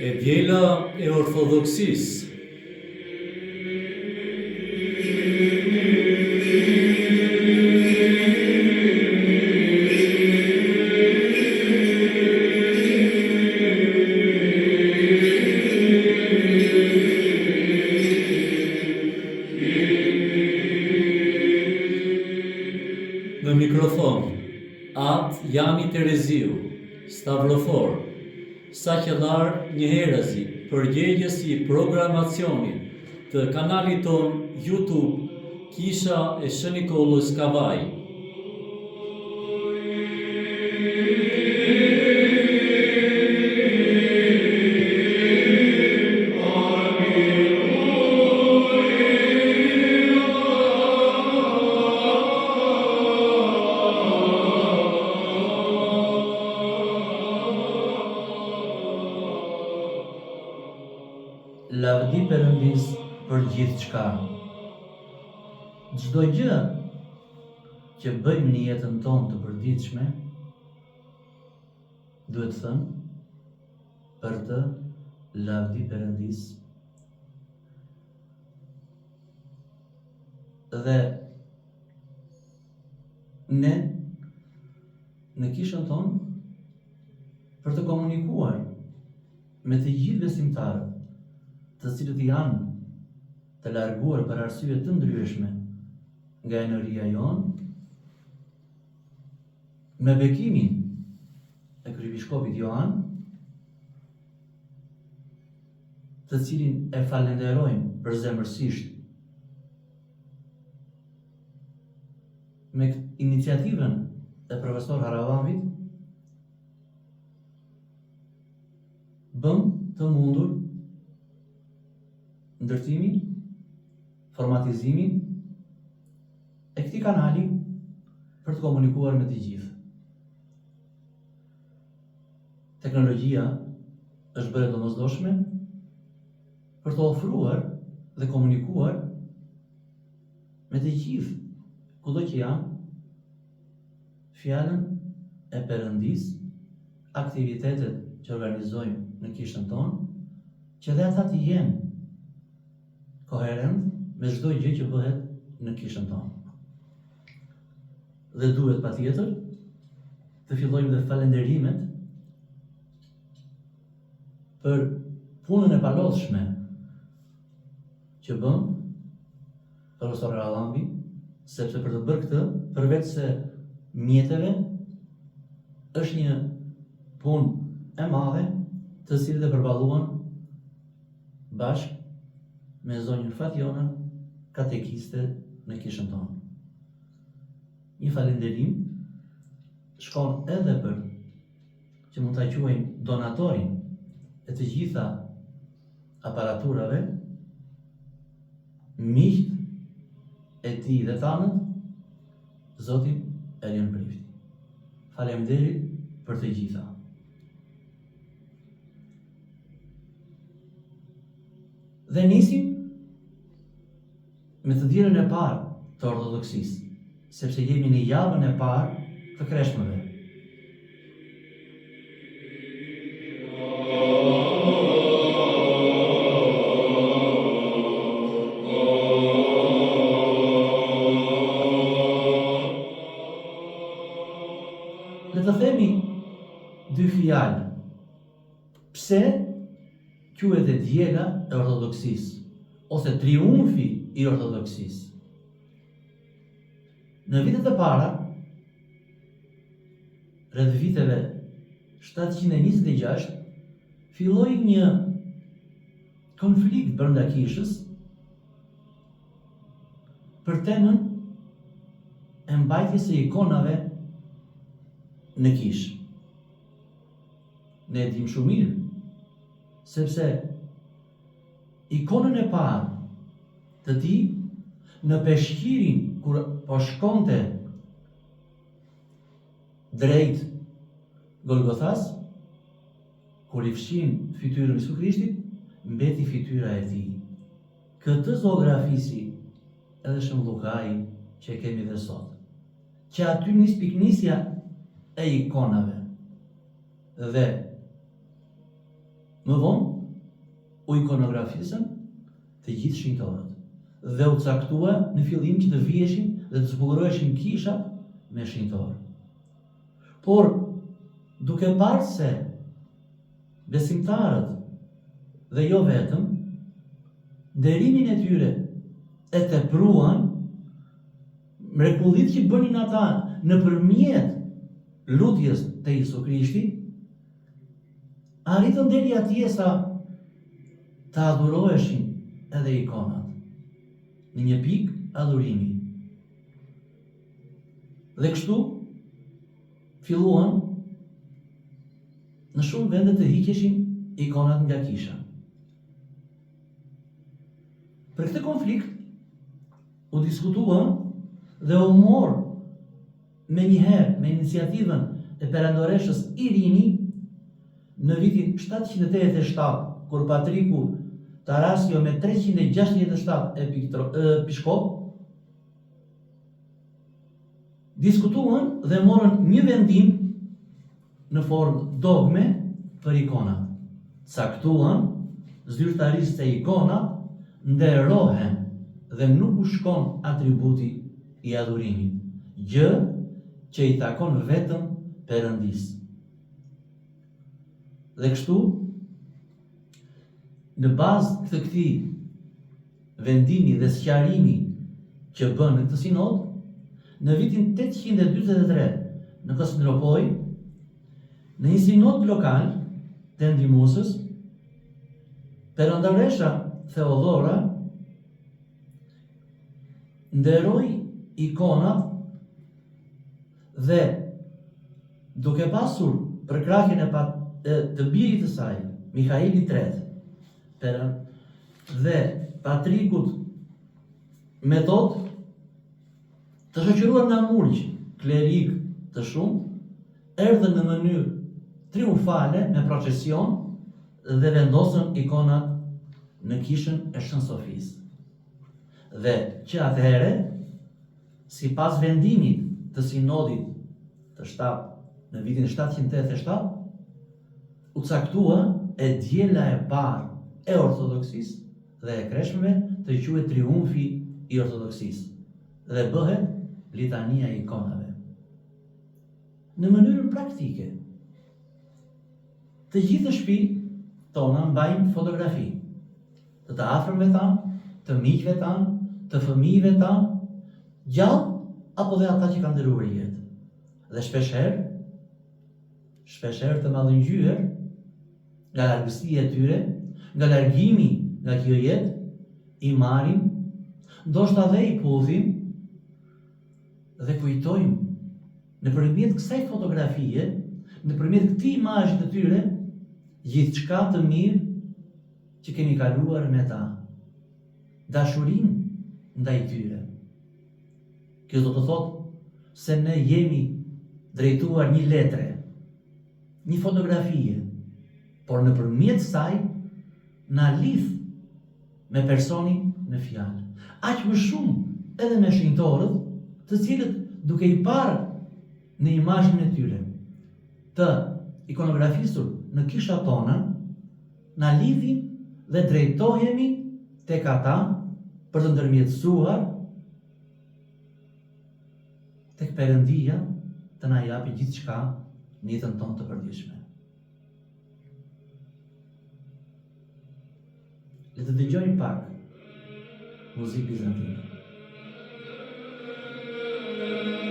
E diela e ortodoksisë. Në mikrofon, atë Jani Tereziu, Stavrofor, Saqellar Njeherazi, përgjegjës i programacionit të kanalit ton YouTube Kisha e Shën Nikollës Kavaj. Lavdi Perëndis për gjithë çka. Çdo gjë që bëjmë në jetën tonë të përditshme, duhet thënë për të lavdi Perëndis. Dhe ne në kishën tonë për të komunikuar me të gjithë besimtarët, të cilët janë të larguar për arsye të ndryshme nga enëria jonë, me bekimin e kryebiskopit Joan, të cilin e falenderojmë përzemërsisht, me iniciativën e profesor Haravamit, bëm të mundur ndërtimin, formatizimin e këtij kanali për të komunikuar me të gjithë. Teknologjia është bërë domosdoshme për të ofruar dhe komunikuar me të gjithë, kudo që janë, fjalën e Perëndis, aktivitetet që organizojmë në kishën tonë, që dhe ata të jenë koherent me çdo gjë që bëhet në kishën tonë. Dhe duhet patjetër të fillojmë dhe falenderimet për punën e palodhshme që bën profesor Haravami, sepse për të bërë këtë, përveç se mjeteve, është një punë e madhe të cilët e përballuan bashkë me zonjën Fatjona, katekiste në kishën tonë. Një falenderim shkon edhe për që mund ta quajmë donatorin e të gjitha aparaturave, miqt e tij dhe tanët, zotin Erion Prifti. Faleminderit për të gjitha. Dhe nisim me të dielën e parë të ortodoksisë, sepse jemi në javën e parë të Kreshmëve. Le të themi dy fjalë. Pse quhet e diela e ortodoksisë, ose triumfi i ortodoksisë? Në vitet e para, rreth viteve 726, filloi një konflikt brenda kishës për temën e mbajtjes së ikonave në kishë. Ne e dim shumë mirë, sepse ikonën e parë të tij në peshqirin kur po shkonte drejt Golgothas, kur i fshin fytyrën e Jezu Krishtit, mbeti fytyra e tij. Këtë zoografisi edhe Shëmbullllai që e kemi dhe sot, që aty nis piknisja e ikonave. Dhe Më vonë, u ikonografisën të gjithë shenjtorët dhe u caktua në fillim që të viheshin dhe të zbukuroheshin kishat me shenjtor. Por, duke parë se besimtarët dhe jo vetëm, nderimin e tyre e tepruan, mrekullit që bënin ata nëpërmjet lutjes te Jezu Krishti, arritën deri atje sa të adhuroheshin edhe ikonat në një pikë adhurimi. Dhe kështu filluan në shumë vende të hiqeshin ikonat nga kisha. Për këtë konflikt u diskutua dhe u mor me njëherë me iniciativën e perandoreshës Irini në vitin 787, kur Patriku Tarasio me 367 episkop diskutuan dhe morën një vendim në formë dogme për ikonat. Caktuan zyrtarisht se ikonat nderohen dhe nuk u shkon atributi i adhurimit, gjë që i takon vetëm Perëndisë. Dhe kështu, në bazë të këtij vendimi dhe sqarimi që bën në këtë sinod, në vitin 843 në Konstantinopol, në një sinod lokal të ndihmosës, perandoresha Theodora nderoi ikonat dhe duke pasur përkrahjen të birit të saj, Mikhaili III, dhe Patrikut Metod, të shoqëruar nga murgj klerik të shumë, erdhën në mënyrë triumfale me procesion dhe vendosën ikonat në kishën e Shën Sofisë. Dhe që atëherë, sipas vendimit të sinodit të në vitin 787, u caktua e diela e parë e ortodoksisë dhe e kreshmeve të quhet triumfi i ortodoksisë dhe bëhet litania e ikonave. Në mënyrën praktike, të gjithë shtëpitë tona mbajnë fotografi të afërmëve tanë, të miqve tanë, të fëmijëve tanë, gjallë apo dhe ata që kanë ndëruar jetë. Dhe shpeshherë të mallëngjyer nga largësia e tyre, nga largimi nga kjo jetë, i marrim, ndoshta dhe i pudhim dhe kujtojmë nëpërmjet kësaj fotografie, nëpërmjet këtij imazhi të tyre, gjithçka të mirë që kemi kaluar me ta, dashurinë ndaj tyre. Kjo do të thotë se ne jemi drejtuar një letre, një fotografie, por nëpërmjet saj na lidh me personin në fjalë. Aq më shumë edhe me shenjtorët, të cilët duke i parë në imazhin e tyre të ikonografisur në kishat tona, na lidhin dhe drejtohemi tek ata për të ndërmjetësuar tek Perëndia të na japi gjithçka në jetën tonë të përditshme. Le të dëgjojmë pak muzikë bizantine. Oh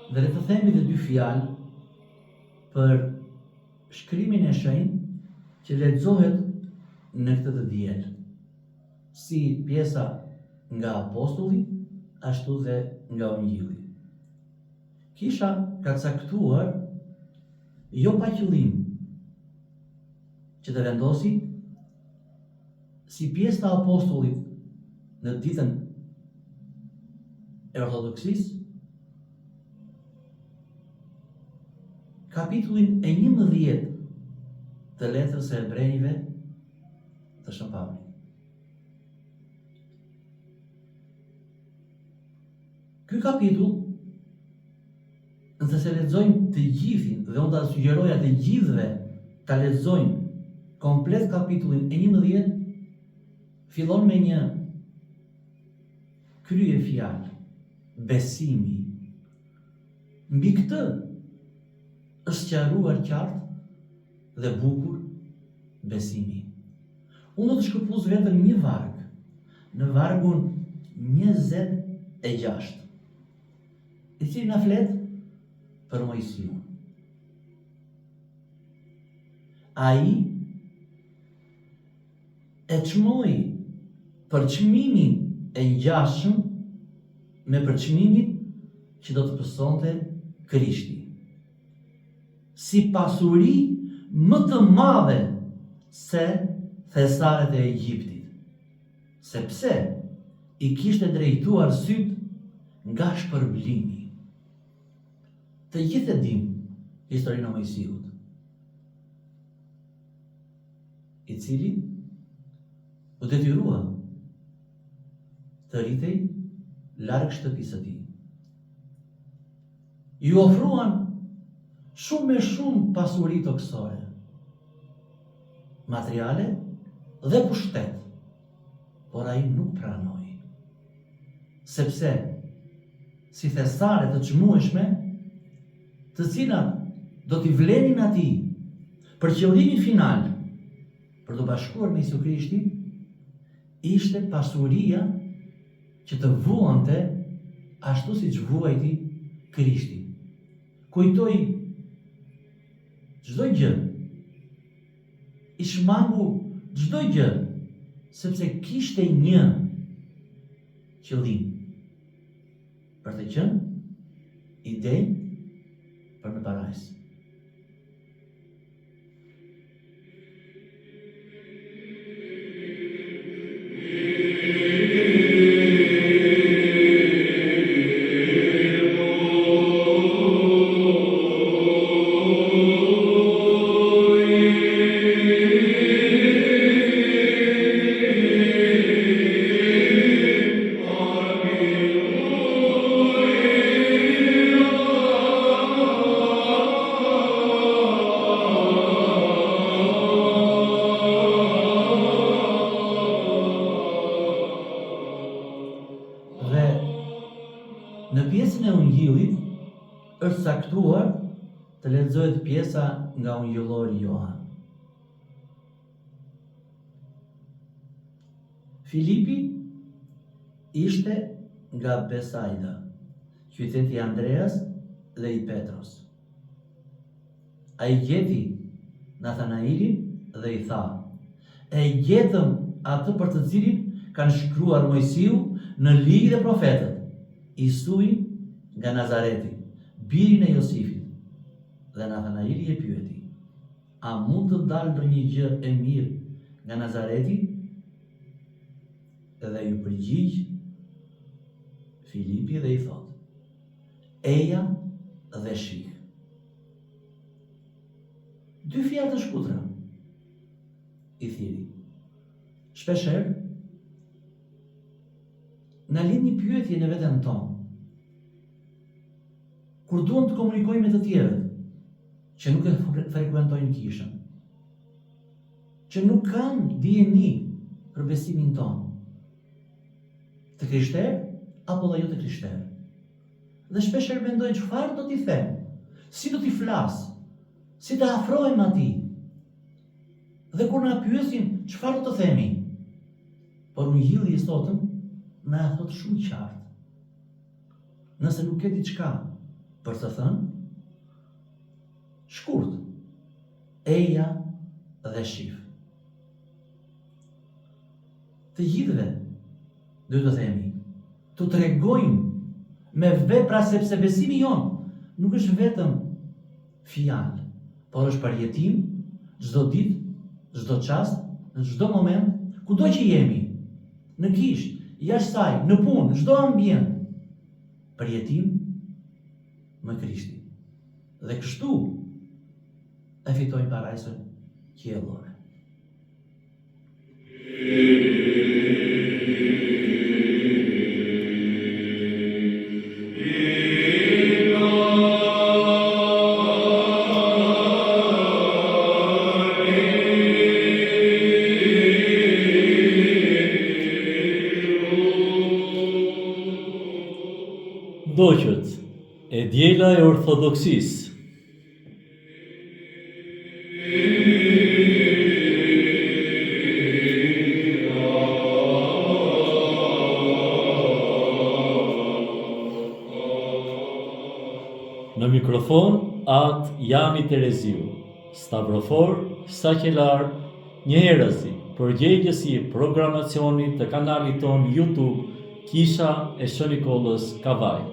Dhe le të themi dhe dy fjalë për shkrimin e shenjtë që lexohet në këtë të diel, si pjesa nga apostulli, ashtu dhe nga Ungjilli. Kisha ka caktuar jo pa qëllim që të vendosi si pjesë të apostullit në ditën e ortodoksisë kapitullin e 11 të letrës së Hebrejve të Shën Pavlit. Ky kapitull, nëse se lexojnë të gjithin, dhe unë ta sugjeroja të gjithëve ta lexojnë komplet kapitullin e 11, fillon me një krye fjalë, besimi. Mbi këtë është sqaruar qartë dhe bukur besimi. Unë do të shkëpuz vetëm një varg, në vargun 26, i cili na flet për Mojsiun. Ai e çmoi për çmimin e ngjashëm me përçmimin që do të pësonte Krishti, si pasuri më të madhe se thesaret e Egjiptit, sepse i kishte drejtuar syt nga shpërblimi. Të gjithë e dim historinë e Mojsiut, i cili u detyrua të rritej larg shtëpisë së tij. Ju ofruan shumë me shumë pasuri toksore, materiale dhe pushtet, por ai nuk pranoi, sepse si thesare të çmueshme, të cilat do t'i vlenin atij për qëllimin final, për të bashkuar me Isus Krishtin, ishte pasuria që të vuante ashtu siç vuajti Krishti. Kujtoi çdo gjë, i shmangu çdo gjë, sepse kishte një qëllim, për të qenë i denjë për në parajs. Në pjesën e Ungjillit është saktuar të lexohet pjesa nga Ungjillori Johan. Filipi ishte nga Besaida, qyteti i Andreas dhe i Petros. Ai gjeti Nathanailin dhe i tha: "E gjetëm atë për të cilin kanë shkruar Mojsiu në Ligj dhe Profetët, Isuin nga Nazareti, birin e Josifit." Dhe Nathanaili e pyeti: "A mund të dalë ndonjë gjë e mirë nga Nazareti?" Dhe ju përgjigj Filipi dhe i thot: "Eja dhe shih." Dy fjalë të shkutra, i thiri. Shpeshherë na lind një pyetje në veten tonë. Kur duam të komunikojmë me të tjerët që nuk e frekuentojnë kishën, që nuk kanë dijeni për besimin tonë, të krishterë apo dhe jo të krishterë, dhe shpeshherë mendojnë çfarë do t'i them, si do t'i flas, si të afrohem atij. Dhe kur na pyesin çfarë do të themi, por Ungjilli i sotëm na e thot shumë qartë. Nëse nuk ke diçka për të thënë shkurt, eja dhe shif. Të gjithëve, do të themi, të tregojmë me vepra sepse besimi jonë nuk është vetëm fjalë, por është përjetim çdo ditë, çdo çast, në çdo moment, kudo që jemi, në gisht, jashtë saj, në punë, në çdo ambient, përjetim me Krishtin. Dhe kështu e fitojmë parajsën qiellore. Ndoqët e djela e ortodoksisë. Në mikrofon atë Jami Tereziu, stavrofor, saqelar, njëherësi, përgjegjës i programacionit të kanalit ton YouTube Kisha e Shën Nikollës Kavaj.